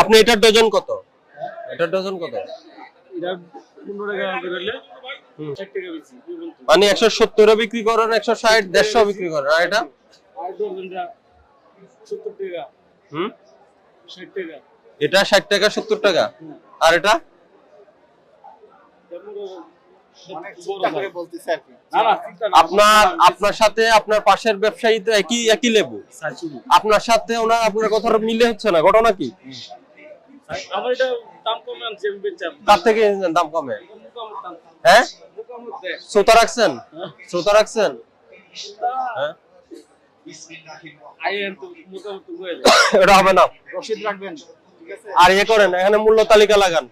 আপনি এটার ডজন কত? এটার ডজন কত? এটা 15 টাকা করে হলে 60 টাকা বেশি মানে 170 এ বিক্রি করেন, 160 150 বিক্রি করেন। আর এটা আর ডজনটা 70 টাকা 60 টাকা। এটা 60 টাকা 70 টাকা। আর এটা আপনার সাথে আপনার পাশের ব্যবসায়ী তো একই লেবু, আপনার সাথে আপনার কথা মিলে হচ্ছে না, ঘটনা কি? আমার এটা দাম কমে আনছে আমি বেচাম। তার থেকে দাম কমে? হ্যাঁ, শ্রোতা রাখছেন? শ্রোতা রাখছেন? হ্যাঁ, আইএন তো মোটামুটি হয়ে যায়। এটা হবে না। রসিদ রাখবেন, ঠিক আছে? আর করেন, এখানে মূল্য তালিকা লাগান।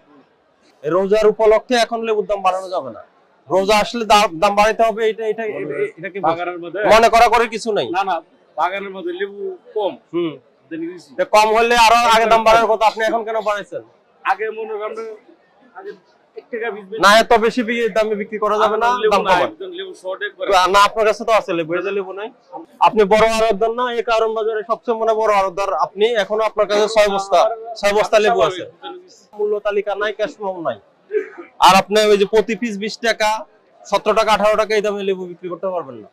রোজার উপলক্ষে এখন লেবুর দাম বাড়ানো যাবে না। রোজা আসলে দাম বাড়াইতে হবে। এটা কি বাগানের মধ্যে মনে করা কিছু নাই? না না, বাগানের মধ্যে লেবু কম। কম হলে আরো আগে দাম বাড়ার কথা, আপনি এখন কেন বাড়াইছেন? আগে মনে করেন আগে 1 টাকা না, এত বেশি দামে বিক্রি করা যাবে না। দাম কমান লেবু শর্টে করে না। আপনার কাছে তো আছে লেবু, এই লেবু নাই। আপনি বড় আড়তদার না? এই কারণ বাজারে সবচেয়ে বড় আড়তদার আপনি। এখনো আপনার কাছে 6 বস্তা লেবু আছে। মূল্য তালিকা নাই, ক্যাশ মেমো নাই। আর আপনি ওই যে প্রতি পিস 20 টাকা 17 টাকা 18 টাকা এই দামে লেবু বিক্রি করতে পারবেন না।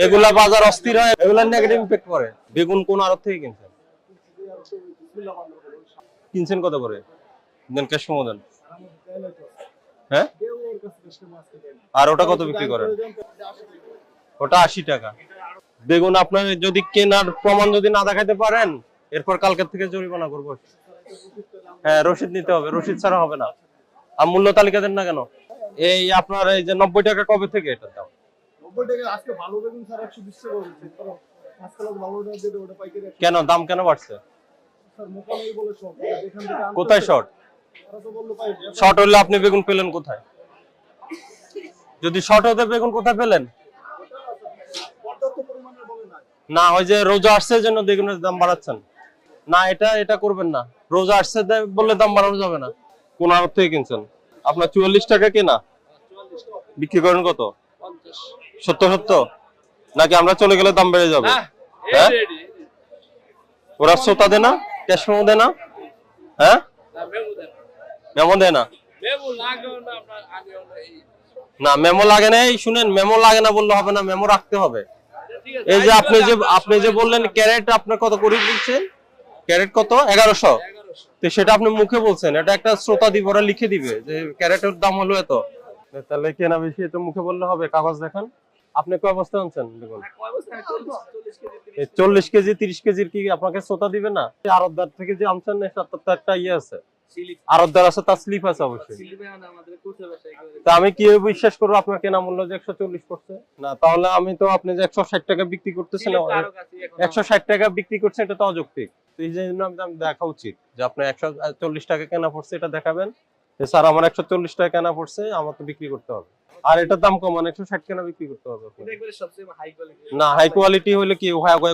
এগুলা বাজার অস্থির হয়, এগুলা নেগেটিভ ইমপ্যাক্ট করে। বেগুন কোন আড়ত থেকে কিনছেন? কিনছেন কত করে? দেন ক্যাশ মেমো দেন। হ্যাঁ, আর ওটা কত বিক্রি করেন? ওটা 80 টাকা। বেগুন আপনার যদি কেনার প্রমাণ যদি না দেখাতে পারেন, এরপর কালকের থেকে জরিমানা করবো। হ্যাঁ, রসিদ নিতে হবে, রসিদ ছাড়া হবে না। আর মূল্য তালিকা দেন না কেন? এই আপনার এই যে 90 টাকা কবে থেকে এটার দাম? 90 টাকা আজকে ভালো বেগুন স্যার 120 টাকা বলছে। আজকে ভালো দাম দিতে ওটা পাইকারি। কেন দাম কেন বাড়ছে? স্যার মোকালাই বলে শর্ট, এখান থেকে কোথায় শর্ট? ওরা তো বললো পাই। শর্ট হলে আপনি বেগুন পেলেন কোথায়? যদি শর্ট হতে বেগুন কোথায় পেলেন? পর্যাপ্ত পরিমাণের বলে না। না, ওই যে রোজা আসছে জন্য বেগুনের দাম বাড়াচ্ছেন না। এটা করবেন না। রোজা আসছে বললে দাম বাড়ানো যাবে না। কোন আড়ত থেকে কিনছেন? আপনার 44 টাকা কেনা, বিক্রি করেন কত? 70 নাকি আমরা চলে গেলে দাম বেড়ে যাবে? হ্যাঁ, ওরা শ্রোতা দেয় না, ক্যাশ মেমো দেয় না? হ্যাঁ, মেমো দেয় না। না, মেমো লাগে না। এই শুনেন, মেমো লাগে না বললে হবে না, মেমো রাখতে হবে। এই যে আপনি যে বললেন ক্যারেট আপনার কত করে দিচ্ছেন? ক্যারেট কত? 1100। তো সেটা আপনি মুখে বলছেন, এটা একটা শ্রোতা দিব, ওরা লিখে দিবে যে ক্যারেটের দাম হলো এত। তাহলে কেনা বেশি, এটা মুখে বললে হবে? কাগজ দেখান। আপনি কয় বস্তা আনছেন দেখুন? 40 কেজি 30 কেজির কি আপনাকে শ্রোতা দিবে না? আড়তদার থেকে যে আনছেন তার একটা ইয়ে আছে, আড়তদার আছে, তার স্লিপ আছে অবশ্যই। তা আমি কি বিশ্বাস করবো আপনার কেনা মূল্য যে 140 পড়ছে? না, তাহলে আমি তো আপনি যে 160 টাকা বিক্রি করতেছেন, 160 টাকা বিক্রি করছেন, এটা তো অযৌক্তিক। এই জন্য আমি দেখা উচিত যে আপনার 140 টাকা কেনা পড়ছে, এটা দেখাবেন স্যার আমার 140 টাকা কেনা পড়ছে, আমার তো বিক্রি করতে হবে। আর এটার দাম কম, 160 কেনা বিক্রি করতে হবে। না, হাই কোয়ালিটি হলে কি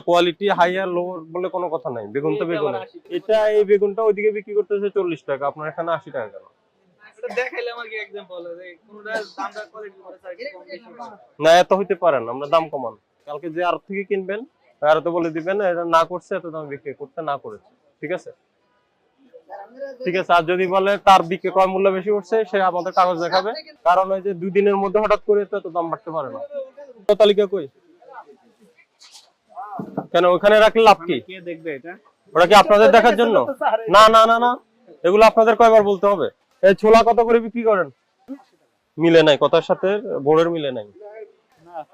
কোয়ালিটি হাই আর লো বলে কোনো কথা নাই। বেগুন তো বেগুন। এটা এই বেগুনটা ওইদিকে বিক্রি করতেছে 40 টাকা, আপনার এখানে 80 টাকা কেন? না, এত হইতে পারেন, আমরা দাম কমান। কালকে যে আড়ত থেকে কিনবেন আর তো বলে দিবেন এটা না করছে, এত দাম বিক্রি করতে না করেছে। ঠিক আছে, ঠিক আছে। আর যদি বলে তার বিক্রি ক্রয় মূল্য বেশি উঠছে, সে আমাদের কাগজ দেখাবে। কারণ ওই যে 2 দিনের মধ্যে হঠাৎ করে তো দাম বাড়তে পারে না। তালিকা কই? কেন ওখানে রাখলে লাভ কি? কে দেখবে এটা? ওটা কি আপনাদের দেখার জন্য? না না না না, এগুলো আপনাদের কয়বার বলতে হবে? এই ছোলা কত করে বিক্রি করেন? মিলে নাই, কথার সাথে বোর্ডের মিলে নাই।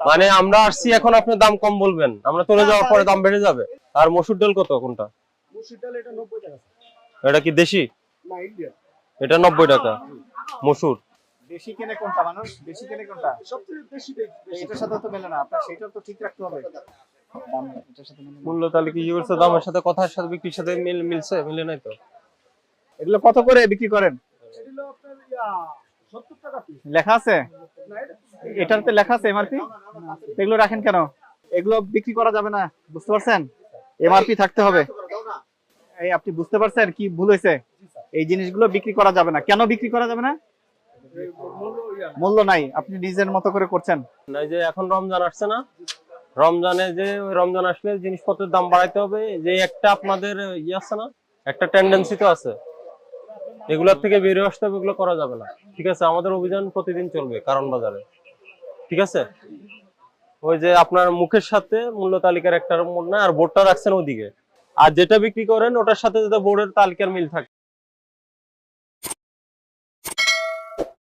মানে আমরা আসছি এখন, আপনি দাম কম বলবেন, আমরা চলে যাওয়ার পরে দাম বেড়ে যাবে। আর মসুর ডাল কত? কোনটা? মসুর ডাল এটা 90 টাকা। এটা কি দেশি? না, ইন্ডিয়ান। এটা 90 টাকা মসুর। দেশি কেনে কোনটা মানুষ? দেশি কেনে কোনটা? সবচেয়ে বেশি এটার সাথে তো মেলে না, আপনার সেটা তো ঠিক রাখতে হবে। দাম এটার সাথে মেলে। মূল্য তালিকা কি করছে? দামের সাথে কথার সাথে বিক্রির সাথে মিলছে? মিলে নাই তো। এগুলো কত করে বিক্রি করেন? এগুলো আপনার 70 টাকা পিস লেখা আছে। এটাতে লেখা আছে এমআরপি। এগুলো রাখেন কেন? এগুলো বিক্রি করা যাবে না, বুঝতে পারছেন? এমআরপি থাকতে হবে। এই আপনি বুঝতে পারছেন কি ভুল হয়েছে? এই জিনিসগুলো বিক্রি করা যাবে না। কেন বিক্রি করা যাবে না? মূল্য নাই, আপনি নিজের মতো করে করছেন। এই যে এখন রমজান আসছে না, রমজানে যে রমজান আসলে জিনিসপত্রের দাম বাড়াইতে হবে। যে একটা আপনাদের ইয়ে আছে না, একটা টেন্ডেন্সি তো আছে, এগুলোর থেকে বেরিয়ে আসতে হবে, এগুলো করা যাবে না। ঠিক আছে, আমাদের অভিযান প্রতিদিন চলবে কারণ বাজারে। ঠিক আছে, ওই যে আপনার মুখের সাথে মূল্য তালিকার একটা মোড় না, আর বোর্ডটা রাখছেন ওদিকে, আর যেটা বিক্রি করেন ওটার সাথে যাতে বোর্ডের তালিকার মিল থাকে।